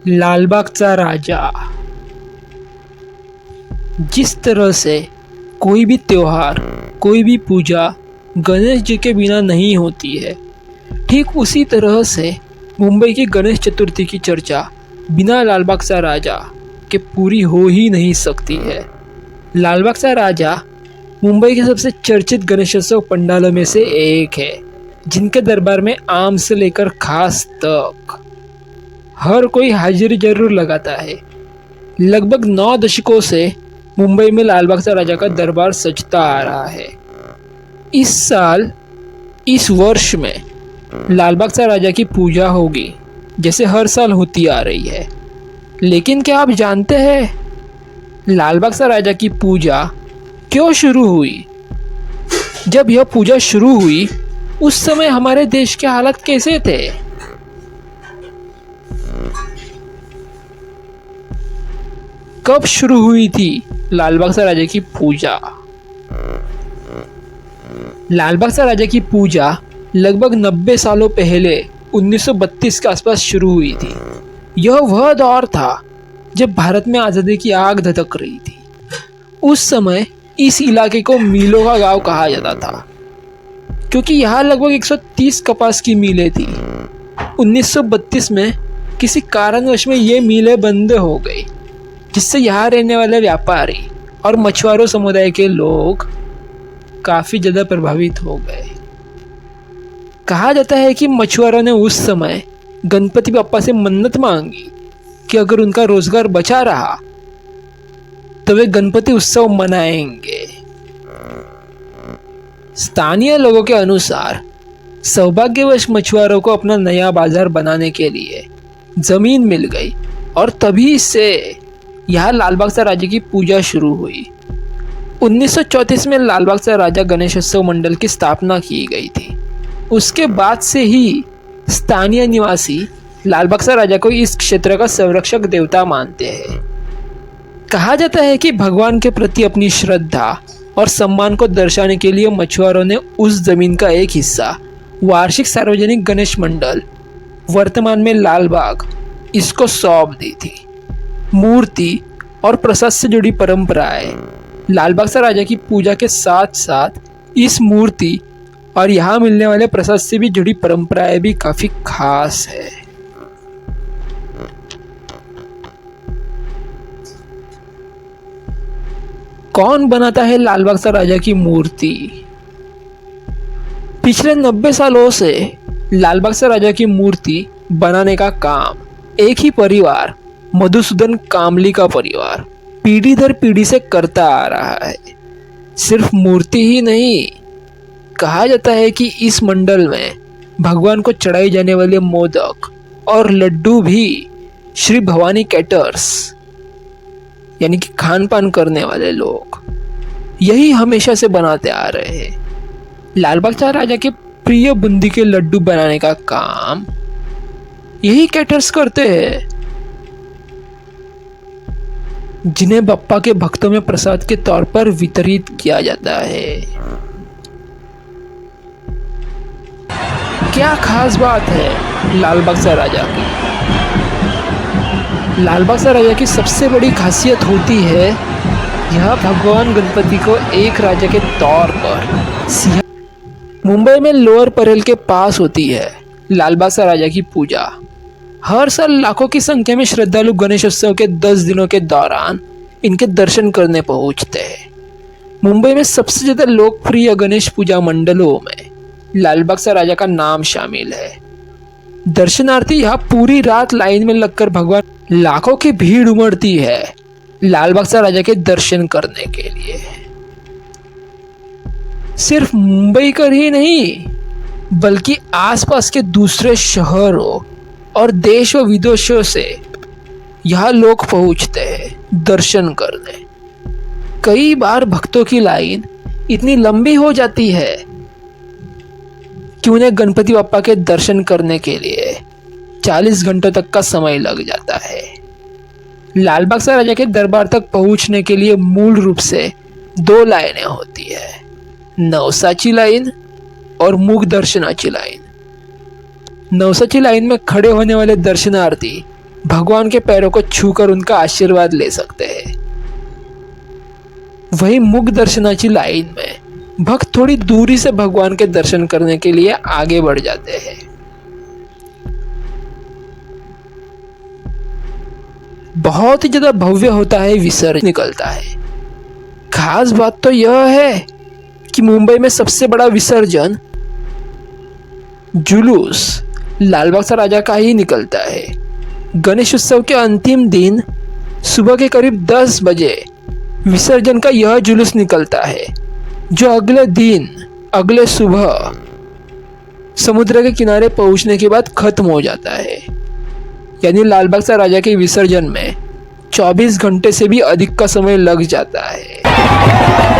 लालबागचा राजा। जिस तरह से कोई भी त्योहार, कोई भी पूजा गणेश जी के बिना नहीं होती है, ठीक उसी तरह से मुंबई की गणेश चतुर्थी की चर्चा बिना लालबागचा राजा के पूरी हो ही नहीं सकती है। लालबागचा राजा मुंबई के सबसे चर्चित गणेशोत्सव पंडालों में से एक है, जिनके दरबार में आम से लेकर खास तक हर कोई हाजिरी जरूर लगाता है। लगभग 9 दशकों से मुंबई में लालबागचा राजा का दरबार सजता आ रहा है। इस वर्ष में लालबागचा राजा की पूजा होगी, जैसे हर साल होती आ रही है। लेकिन क्या आप जानते हैं लालबागचा राजा की पूजा क्यों शुरू हुई? जब यह पूजा शुरू हुई उस समय हमारे देश के हालात कैसे थे? कब शुरू हुई थी लालबागचा राजा की पूजा? लालबागचा राजा की पूजा लगभग 90 सालों पहले 1932 के आसपास शुरू हुई थी। यह वह दौर था जब भारत में आज़ादी की आग धधक रही थी। उस समय इस इलाके को मिलों का गांव कहा जाता था, क्योंकि यहाँ लगभग 130 कपास की मिलें थी। 1932 में किसी कारणवश में ये मिलें बंद हो गई, जिससे यहाँ रहने वाले व्यापारी और मछुआरों समुदाय के लोग काफ़ी ज़्यादा प्रभावित हो गए। कहा जाता है कि मछुआरों ने उस समय गणपति बप्पा से मन्नत मांगी कि अगर उनका रोजगार बचा रहा तो वे गणपति उत्सव मनाएंगे। स्थानीय लोगों के अनुसार सौभाग्यवश मछुआरों को अपना नया बाजार बनाने के लिए जमीन मिल गई और तभी से यहाँ लालबागचा राजा की पूजा शुरू हुई। 1934 में लालबागचा राजा गणेशोत्सव मंडल की स्थापना की गई थी। उसके बाद से ही स्थानीय निवासी लालबागचा राजा को इस क्षेत्र का संरक्षक देवता मानते हैं। कहा जाता है कि भगवान के प्रति अपनी श्रद्धा और सम्मान को दर्शाने के लिए मछुआरों ने उस जमीन का एक हिस्सा वार्षिक सार्वजनिक गणेश मंडल, वर्तमान में लालबाग, इसको सौंप दी थी। मूर्ति और प्रसाद से जुड़ी परंपराएं लालबागचा राजा की पूजा के साथ साथ इस मूर्ति और यहाँ मिलने वाले प्रसाद से भी जुड़ी परंपराएं भी काफी खास है। कौन बनाता है लालबागचा राजा की मूर्ति? पिछले 90 सालों से लालबागचा राजा की मूर्ति बनाने का काम एक ही परिवार, मधुसूदन कामली का परिवार, पीढ़ी दर पीढ़ी से करता आ रहा है। सिर्फ मूर्ति ही नहीं, कहा जाता है कि इस मंडल में भगवान को चढ़ाई जाने वाले मोदक और लड्डू भी श्री भवानी कैटर्स, यानी कि खान पान करने वाले लोग, यही हमेशा से बनाते आ रहे हैं। लालबागचा राजा के प्रिय बूंदी के लड्डू बनाने का काम यही कैटर्स करते हैं, जिन्हें बप्पा के भक्तों में प्रसाद के तौर पर वितरित किया जाता है। क्या खास बात है लालबागचा राजा की? लालबागचा राजा की सबसे बड़ी खासियत होती है यह भगवान गणपति को एक राजा के तौर पर मुंबई में लोअर परेल के पास होती है लालबागचा राजा की पूजा। हर साल लाखों की संख्या में श्रद्धालु गणेशोत्सव के 10 दिनों के दौरान इनके दर्शन करने पहुंचते हैं। मुंबई में सबसे ज़्यादा लोकप्रिय गणेश पूजा मंडलों में लालबागचा राजा का नाम शामिल है। दर्शनार्थी यहाँ पूरी रात लाइन में लगकर भगवान, लाखों की भीड़ उमड़ती है लालबागचा राजा के दर्शन करने के लिए। सिर्फ मुंबई कर ही नहीं, बल्कि आसपास के दूसरे शहरों और देश व विदेशों से यहाँ लोग पहुँचते हैं दर्शन करने। कई बार भक्तों की लाइन इतनी लंबी हो जाती है कि उन्हें गणपति बप्पा के दर्शन करने के लिए 40 घंटों तक का समय लग जाता है। लालबागचा राजा के दरबार तक पहुंचने के लिए मूल रूप से 2 लाइनें होती है, नवसाची लाइन और मुख दर्शनाची लाइन। नवसाची लाइन में खड़े होने वाले दर्शनार्थी भगवान के पैरों को छूकर उनका आशीर्वाद ले सकते हैं। वही मुख दर्शनाची लाइन में भक्त थोड़ी दूरी से भगवान के दर्शन करने के लिए आगे बढ़ जाते हैं। बहुत ही ज्यादा भव्य होता है विसर्जन निकलता है। खास बात तो यह है कि मुंबई में सबसे बड़ा विसर्जन जुलूस लालबाग सा राजा का ही निकलता है। गणेश उत्सव के अंतिम दिन सुबह के करीब 10 बजे विसर्जन का यह जुलूस निकलता है, जो अगले दिन अगले सुबह समुद्र के किनारे पहुंचने के बाद खत्म हो जाता है। यानी लालबाग सा राजा के विसर्जन में 24 घंटे से भी अधिक का समय लग जाता है।